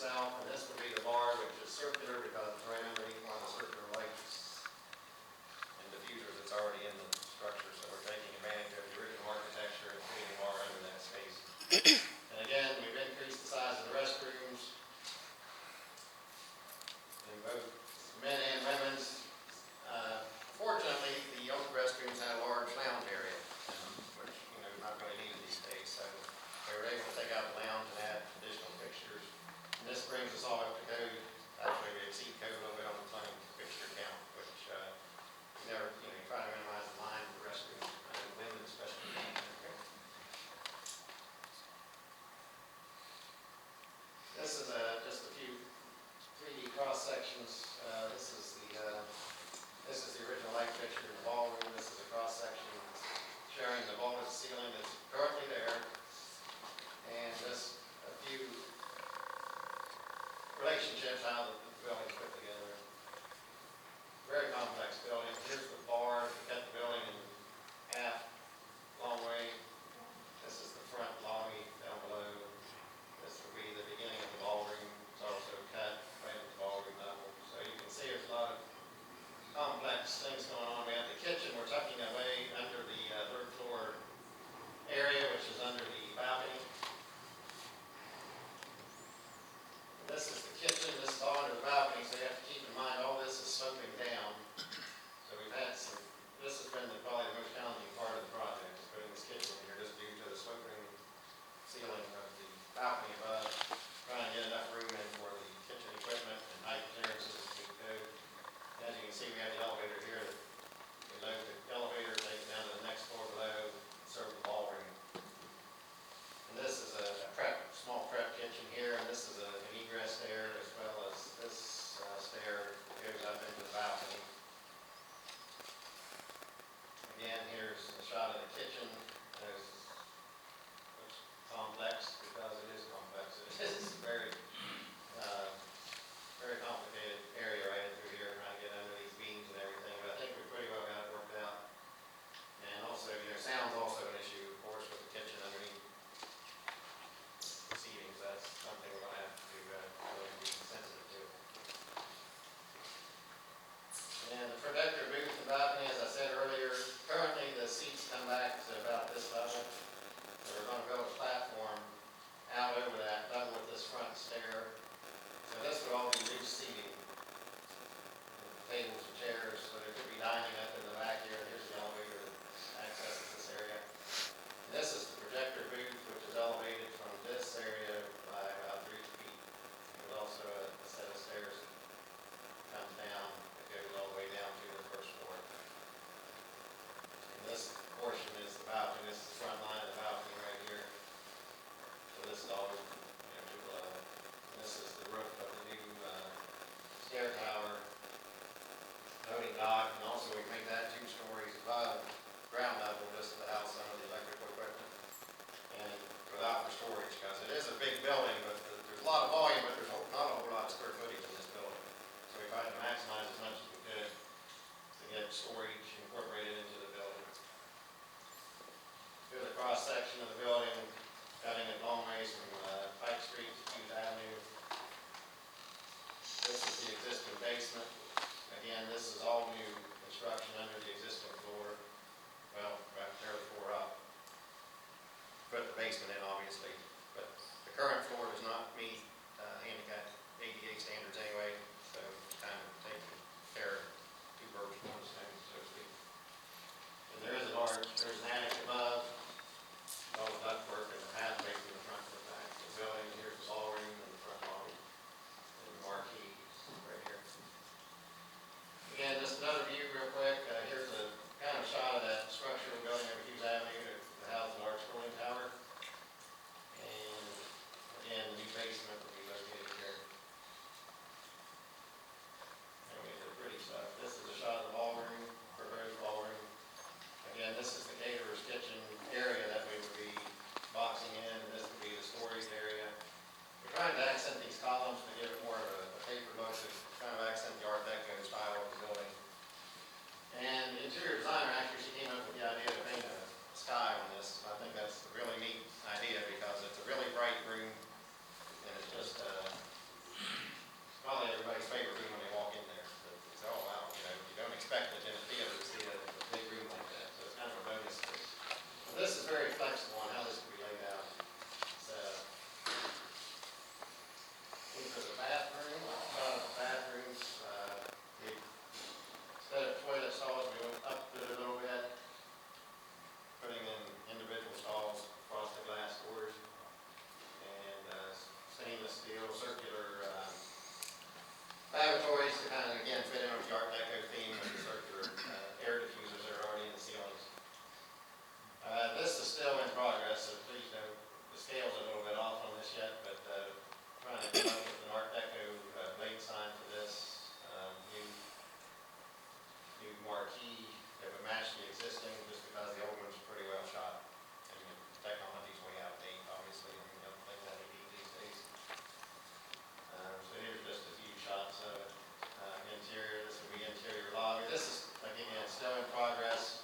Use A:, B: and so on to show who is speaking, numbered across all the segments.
A: itself, and this would be the bar, which is circular because it's right underneath one of the circular lights and diffusers that's already in the structure, so we're taking advantage of the original architecture and putting the bar under that space. And again, we've increased the size of the restrooms in both men and women's. Fortunately, the old restrooms had a large lounge area, which is not really needed these days, so they were able to take out the lounge and add additional fixtures. And this brings us all up to code. Actually, we exceed code a little bit on the plumbing fixture count, which you try to minimize the line for restrooms, and women especially. This is just a few 3D cross sections. This is the original light fixture in the ballroom. This is a cross section showing the vaulted ceiling that's currently there, and just a few relationships how the building's put together. Very complex building. Here's the bar to cut the building in half, long way. This is the front lobby down below. This will be the beginning of the ballroom. It's also cut right at the ballroom level. So you can see there's a lot of complex things going on. We have the kitchen. We're tucking away under the third floor area, which is under the balcony. This is the kitchen. This is all under the balcony, so you have to keep in mind all this is sloping down. So we've had some. This has been probably the most challenging part of the project, is putting this kitchen in here, just due to the sloping ceiling of the balcony above, trying to get enough room in for the kitchen equipment and height clearances to meet code. As you can see, we have the elevator here. We load the elevator, take it down to the next floor below, serve the ballroom. And this is a small prep kitchen here, and this is an egress stair, as well as this stair goes up into the balcony. Again, here's a shot of the kitchen. It looks complex because it is complex. It is very complicated area right in through here, trying to get under these beams and everything, but I think we pretty well got it worked out. And also, sound's also an issue, of course, with the kitchen underneath the seating, so that's something we're going to have to really be sensitive to. And the projector booth and balcony, as I said earlier, currently the seats come back to about this level. So we're going to build a platform out over that, level with this front stair. So this would all be loose seating, tables and chairs, so there could be dining up in the back here. Here's the elevator that accesses this area. And this is the projector booth, which is elevated from this area by about 3 feet. There's also a set of stairs that comes down, that goes all the way down to the first floor. And this portion is the balcony. This is the front line of the balcony right here. So this is all too low. And this circular lavatories to kind of, again, fit in with the Art Deco theme with the circular air diffusers that are already in the ceilings. This is still in progress, so please note the scale's a little bit off on this yet, but trying to come up with an Art Deco blade sign for this. New marquee that would match the existing, just because the old one's pretty well shot. And the technology's way out of date, obviously, and everything that LED these days. So here's just a few shots of it. Interior, this would be interior lobby. This is, again, still in progress.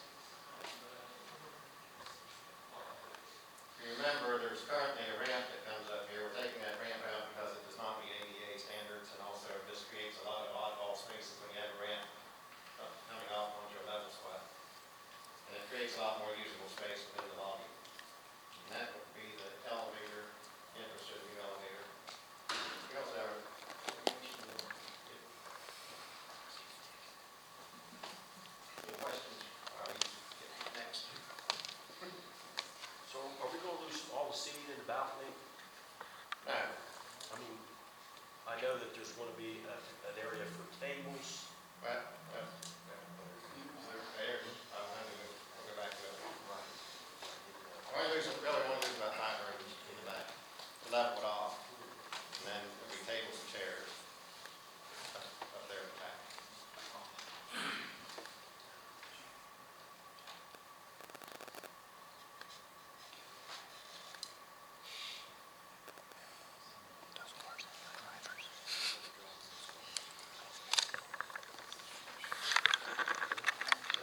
A: If you remember, there's currently a ramp that comes up here. We're taking that ramp out because it does not meet ADA standards, and also this creates a lot of oddball spaces when you have a ramp coming off onto a level spot. And it creates a lot more usable space within the lobby. And that would be the elevator, entrance to the new elevator. We also have any questions? All right, next.
B: So are we gonna lose all the seating in the balcony?
A: No.
B: I mean, I know that there's gonna be an area for tables.
A: Well, there, I'll go back to it. Really want to lose about 5 rooms in the back, to level it off, and then there'll be tables and chairs up there at the back.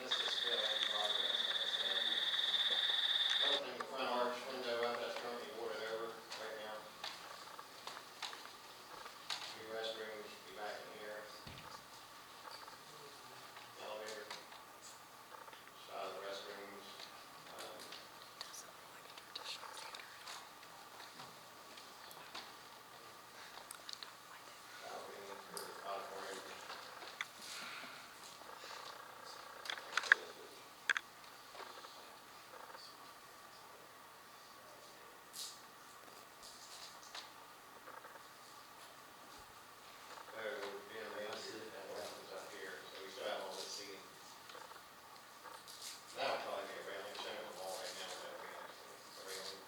A: This is still in progress, like I said. Opening the front arch window up, that's currently boarded over right now. New restrooms be back in here. Elevator. Side of the restrooms. Balcony for auditorium. Up here, so we still have all this seating. That would probably be a railing, showing the wall right now, that would be actually a railing.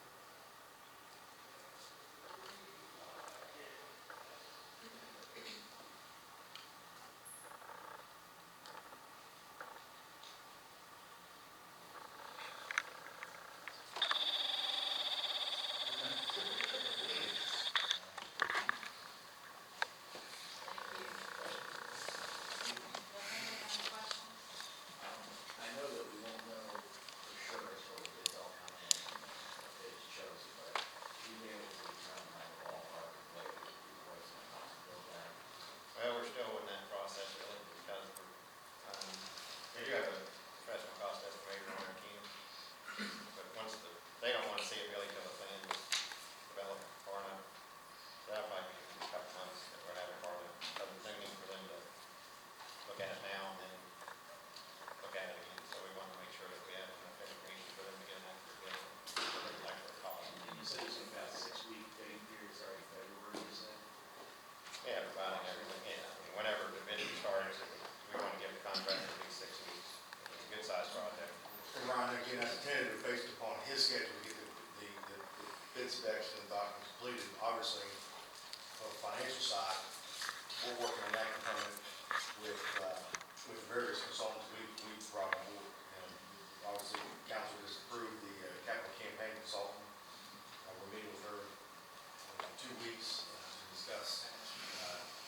C: I know that we won't know for sure until the bids all come in and it's chosen, but you'll be able to determine like a ballpark of what it would be worth and cost to build that.
A: Well, we're still in that process, really, because we do have a professional cost estimator on our team. But they don't want to see it really till the plan is developed far enough. So that might be a couple months that we're having far enough, other thinking for them to look at it now and then look at it again. So we want to make sure that we have enough information for them to get an accurate bill, accurate cost.
C: You said it was about 6-week bidding period, sorry, February, you said?
A: Yeah, providing everything, yeah. I mean, whenever the bidding starts, we want to give the contractor at least 6 weeks. It's a good sized project.
D: And Ron, again, that's tentative based upon his schedule to get the bid specs and documents completed. Obviously, on the financial side, we're working on that component with various consultants we've brought on board. And obviously, council just approved the capital campaign consultant. We're meeting with her in 2 weeks to discuss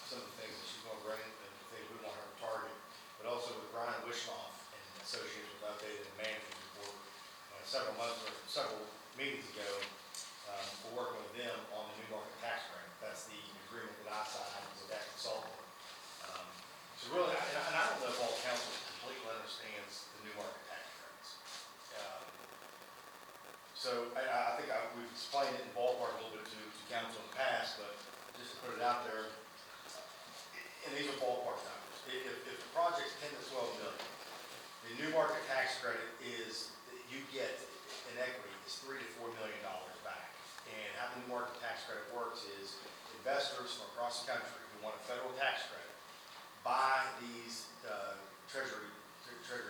D: some of the things that she's going to bring and the things we want her to target. But also with Brian Wishnoff and associates with updated management report. Several meetings ago, we're working with them on the new market tax grant. That's the agreement that I signed with that consultant. So really, and I don't know if all council completely understands the new market tax credits. investors from across the country who want a federal tax credit buy these treasury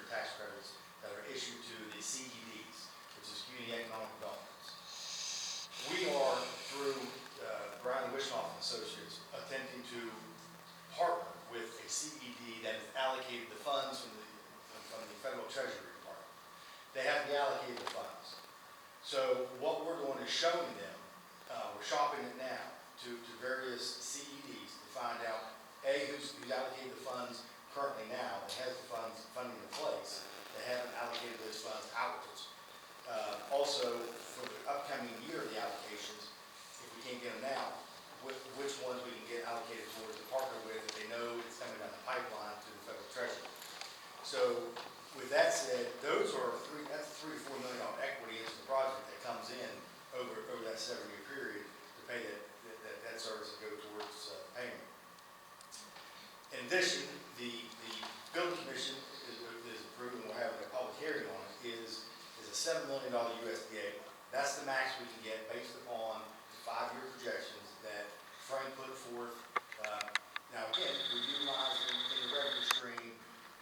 D: tax credits that are issued to the CEDs, which is Community Economic Developments. We are, through Brown and Wishnoff and Associates, attempting to partner with a CED that has allocated the funds from the Federal Treasury Department. They have reallocated the funds. So what we're doing is showing them, we're shopping it now to various CEDs to find out, A, who's allocated the funds currently now, that has the funding in place, that haven't allocated those funds outwards. Also, for the upcoming year, the allocations, if we can't get them now, which ones we can get allocated towards to partner with, if they know it's coming down the pipeline to the Federal Treasury. So, with that said, that's $3 to $4 million equity into the project that comes in over that 7-year period to pay that service and go towards payment. In addition, the building commission is approved, and we're having a public hearing on it, is a $7 million USDA loan. That's the max we can get based upon the 5-year projections that Frank put forth. Now again, we're utilizing in the revenue stream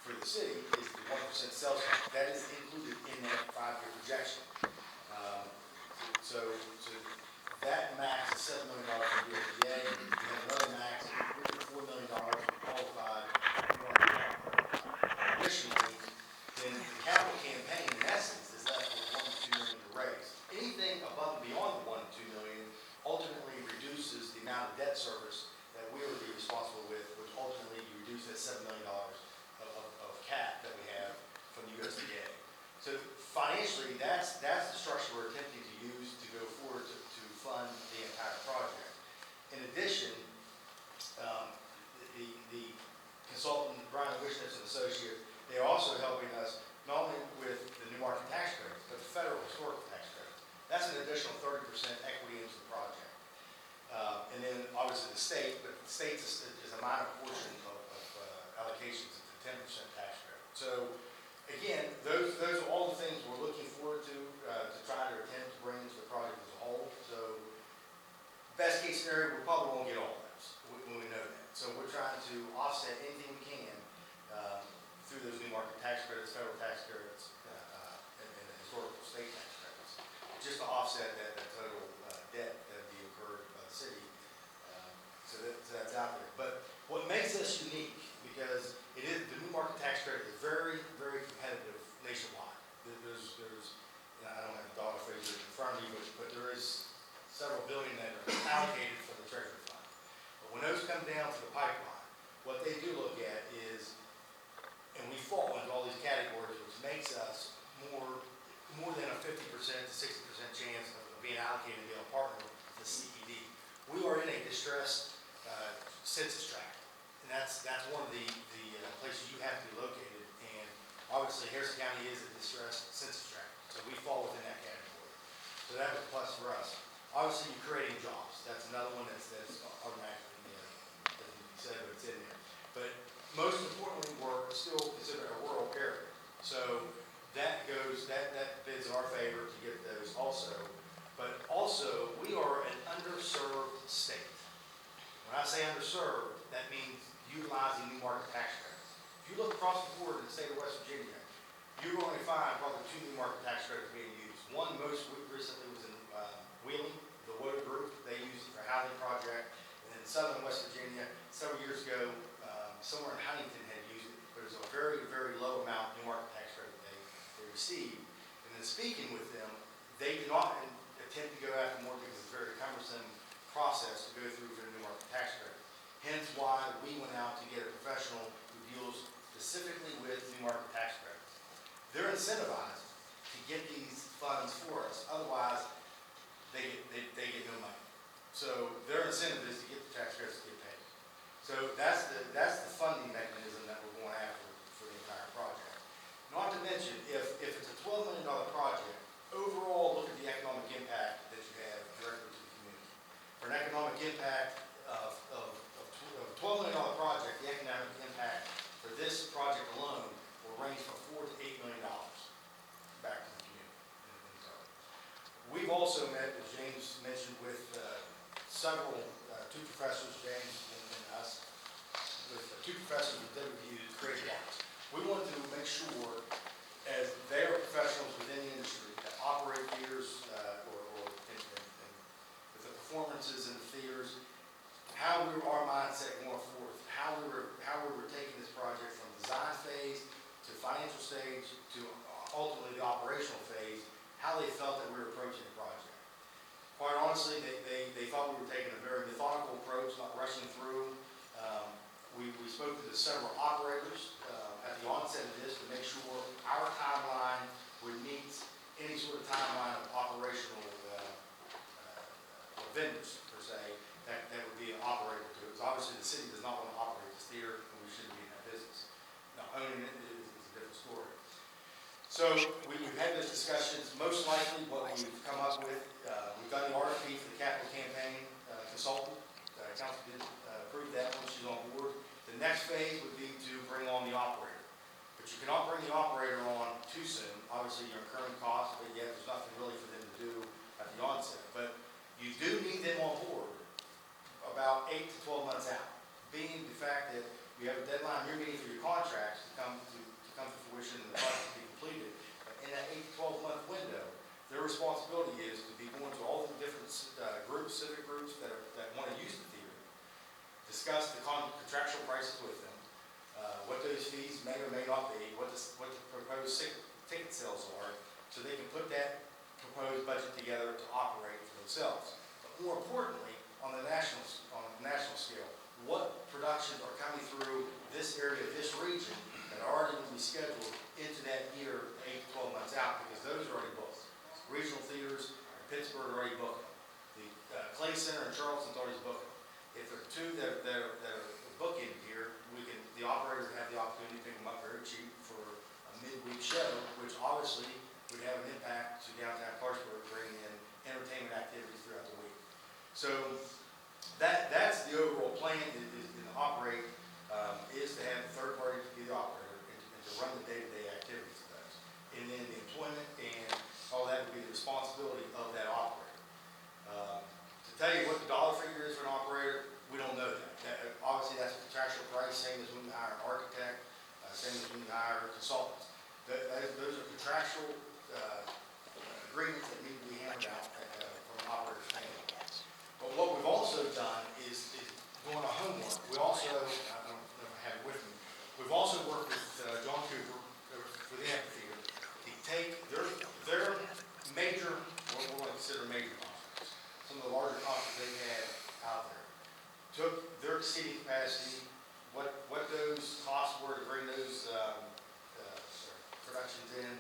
D: for the city is the 1% sales tax. That is included in that 5-year projection. So that max is $7 million from USDA. We have another max of $4 million qualified. Additionally, then the capital campaign, in essence, is left with $1 to $2 million to raise. Anything above and beyond the $1 to $2 million ultimately reduces the amount of debt service that we would be responsible with, which ultimately you reduce that $7 million of cap that we have from the USDA. So financially, that's the structure we're attempting to use to go forward to fund the entire project. In addition, the consultant, Brian Wishnoff and Associates, they are also helping us not only with the new market tax credits, but the federal historical tax credits. That's an additional 30% equity into the project. And then obviously the state, but the state is a minor portion of allocations of the 10% tax credit. So again, those are all the things we're looking forward to try to attempt to bring into the project as a whole. So best case scenario, we probably won't get all of those when we know that. So we're trying to offset anything we can through those new market tax credits, federal tax credits, and historical state tax credits, just to offset that total debt that would be incurred by the city. So that's out there. But what makes us unique, because the new market tax credit is very, very competitive nationwide. There's I don't have the dollar figure in front of me, but there is several billion that are allocated for the Treasury Fund. But when those come down to the pipeline, what they do look at is, and we fall into all these categories, which makes us more than a 50% to 60% chance of being allocated to be a partner with the CED. We are in a distressed census tract, and that's one of the places you have to be located. And obviously, Harrison County is a distressed census tract, so we fall within that category. So that was a plus for us. Obviously, you're creating jobs. That's another one that's automatically doesn't be said, but it's in there. But most importantly, we're still considered a rural area. So that bids in our favor to get those also. But also, we are an underserved state. When I say underserved, that means utilizing new market tax credits. If you look across the board in the state of West Virginia, you're going to find probably 2 new market tax credits being used. One most recently was in Wheeling, the Wood Group. They used it for a housing project. And in southern West Virginia, several years ago, somewhere in Huntington had used it. But it was a very, very low amount of new market tax credit they received. And then speaking with them, they do not attempt to go after more because it's a very cumbersome process to go through for the new market tax credit. Hence why we went out to get a professional who deals specifically with new market tax credits. They're incentivized to get these funds for us. Otherwise, they get no money. So their incentive is to get the tax credits to get paid. So that's the funding mechanism that we're going after for the entire project. Not to mention, if it's a $12 million project, overall look at the economic impact that you have directly to the community. For an economic impact of a $12 million project, the economic impact for this project alone will range from $4 to $8 million back to the community. We've also met, as James mentioned, with several two professors, James and us, with two professors with WVU creative arts. We wanted to make sure, as they are professionals within the industry that operate theaters, with the performances in the theaters, how our mindset going forth, how we were taking this project from design phase to financial stage to ultimately the operational phase, how they felt that we were approaching the project. Quite honestly, they thought we were taking a very methodical approach, not rushing through. We spoke to several operators at the onset of this to make sure our timeline would meet any sort of timeline of operational vendors, per se, that would be an operator to it. Because obviously the city does not want to operate this theater, and we shouldn't be in that business. Now, owning it is a different story. So we've had those discussions. Most likely what we've come up with, we've done the RFP for the capital campaign consultant. Council did approve that once she's on board. The next phase would be to bring on the operator. But you cannot bring the operator on too soon. Obviously, you're incurring costs, but yet there's nothing really for them to do at the onset. But you do need them on board about 8 to 12 months out, being the fact that you have a deadline you're meeting for your contracts to come to fruition and the project to be completed. But in that 8 to 12 month window, their responsibility is to be going to all the different groups, civic groups that want to use the theater, discuss the contractual prices with them, what those fees may or may not be, what the proposed ticket sales are, so they can put that proposed budget together to operate for themselves. But more importantly, on the national scale, what productions are coming through this area, this region, that are already going to be scheduled into that year, 8 to 12 months out, because those are already booked. Regional theaters in Pittsburgh are already booked. The Clay Center in Charleston's already booked. If there are two that are booking here, the operator would have the opportunity to pick them up very cheap for a midweek show, which obviously would have an impact to downtown Clarksburg, bringing in entertainment activities throughout the week. So that's the overall plan is to operate, is to have the third party to be the operator and to run the day-to-day activities of those. And then the employment and all that would be the responsibility of that operator. To tell you what the dollar figure is for an operator, we don't know that. Obviously, that's a contractual price, same as when you hire an architect, same as when you hire consultants. Those are contractual agreements that need to be hammered out from an operator's standpoint. But what we've also done is doing our homework. We also, I don't know if I have it with me, we've also worked with John Cooper for the amphitheater to take their major, what we're going to consider major concerts, some of the larger concerts they've had out there, took their seating capacity, what those costs were to bring those productions in,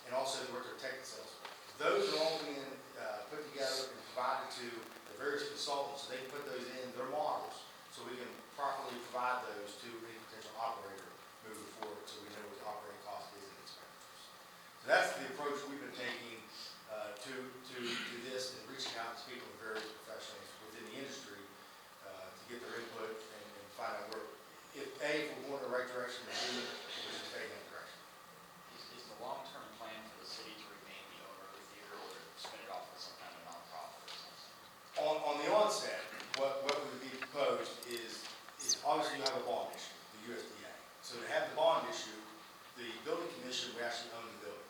D: and also what their ticket sales were. Those are all being put together and provided to the various consultants, so they can put those in their models, so we can properly provide those to any potential operator moving forward, so we know what the operating cost is and expenditures. So that's the approach we've been taking to this, and reaching out to people, various professionals within the industry, to get their input and find out where, if we're going in the right direction, and B, if we should take that direction.
C: Is the long-term plan for the city to remain the owner of the theater, or to spin it off as some kind of nonprofit or something?
D: On the onset, what would be proposed is obviously you have a bond issue, the USDA. So to have the bond issue, the building commission would actually own the building.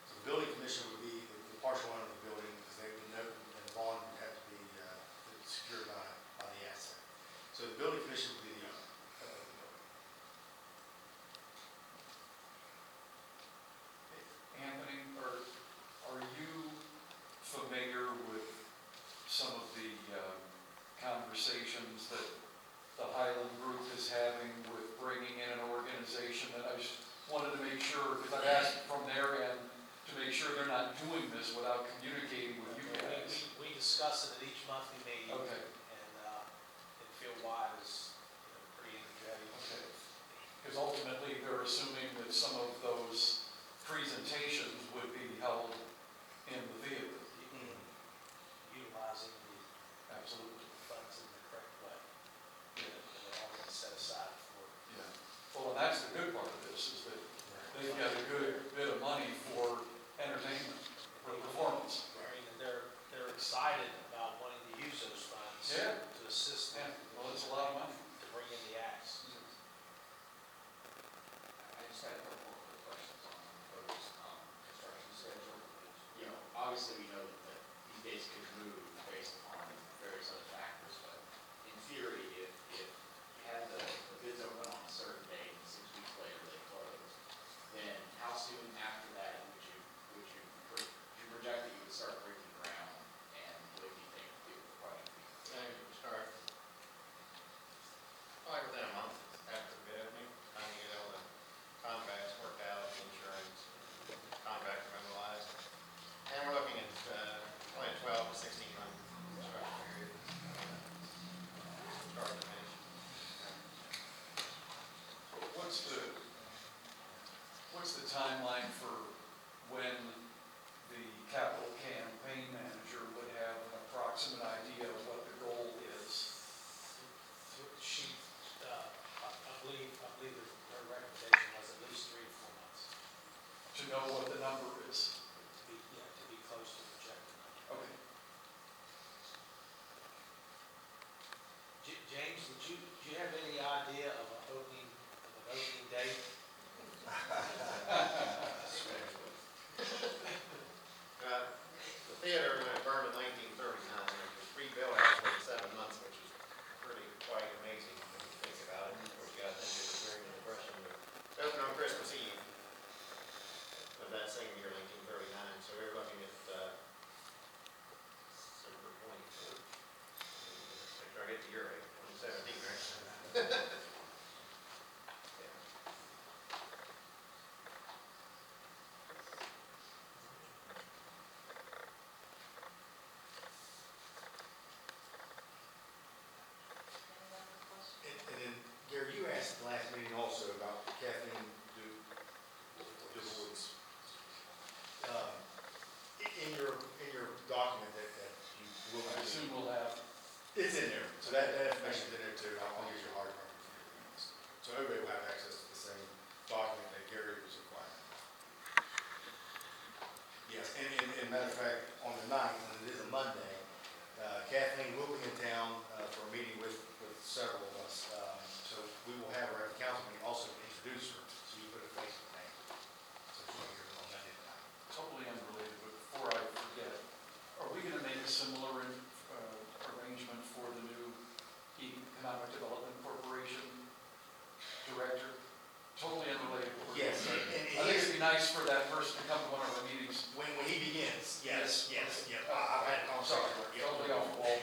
D: So the building commission would be the partial owner of the building, because they would note, and the bond would have to be secured by the asset. So the building commission would be the owner of the building.
E: Anthony, are you familiar with some of the conversations that the Highland Group is having with bringing in an organization? That I just wanted to make sure, because I've asked from their end to make sure they're not doing this without communicating with you guys.
B: We discuss it at each monthly meeting.
E: Okay.
B: And fieldwide is pretty energetic.
E: Okay. Because ultimately they're assuming that some of those presentations would be held in the theater.
B: Utilizing
E: Absolutely.
B: the funds in the correct way. And they're all going to set aside for.
E: Yeah. Well, and that's the good part of this, is that they've got a good bit of money for entertainment, for performance.
B: I mean, they're excited about wanting to use those funds.
F: assist
E: Yeah,
F: them
E: well, it's a lot of money.
F: to bring in the acts.
C: I just had a couple of quick questions on the proposed, construction schedule. You know, obviously, we know that these dates could move based upon various other factors, but in theory, if you had the bids open on a certain date and 6 weeks later they close, then how soon after that would you project that you would start breaking ground, and when do you think the project would be
A: So
C: completed?
A: you start, probably within a month after the bid opening, time to get all the contracts worked out, insurance, contract finalized. And we're looking at, probably a 12 to 16 month construction period, start to finish.
E: What's the timeline for when the capital campaign manager would have an approximate idea of what the goal is?
F: She, I believe her recommendation was at least 3 to 4 months
E: To know what the number is?
F: to be close to projected.
E: Okay.
F: James, do you have any idea of an opening date?
A: The theater, when it burned in 1939, it was rebuilt actually in 7 months, which is pretty quite amazing when you think about it. Of course, you got to think it was during the Depression, but it opened on Christmas Eve of that same year, 1939. So we were looking at December 24th. Make sure I get the year right, 2017, right?
D: And then, Gary, you asked at the last meeting also about Kathleen DuBois. In your document that you will.
E: I assume we'll have,
D: It's in there, so that information's in there too. I'll use your hard copy. So everybody will have access to the same document that Gary was requiring. Yes, and matter of fact, on the 9th, and it is a Monday, Kathleen will be in town for a meeting with several of us. So we will have her at the council meeting also to introduce her, so you put a face to the name. So she'll be here on Monday night.
E: totally unrelated, but before I forget, are we going to make a similar arrangement for the new Economic Development Corporation director? Totally unrelated.
D: Yes, and
E: I think it'd be nice for that person to come to one of our meetings.
D: when he begins, yes, yeah. I'm sorry. Yeah.
E: Totally off the wall.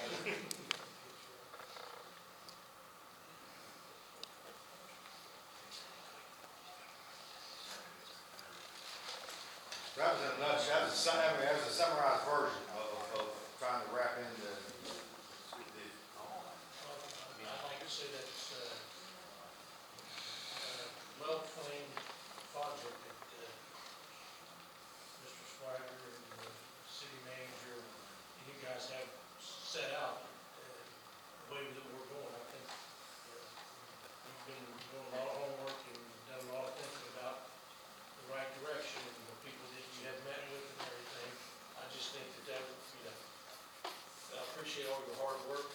D: That was a nutshell, that was a summarized version of trying to wrap in the.
F: I'd like to say that's a well-planned project that Mr. Swiger and the city manager and you guys have set out the way that we're going. I think you've been doing a lot of homework and done a lot of thinking about the right direction and the people that you have met with and everything. I just think that, I appreciate all your hard work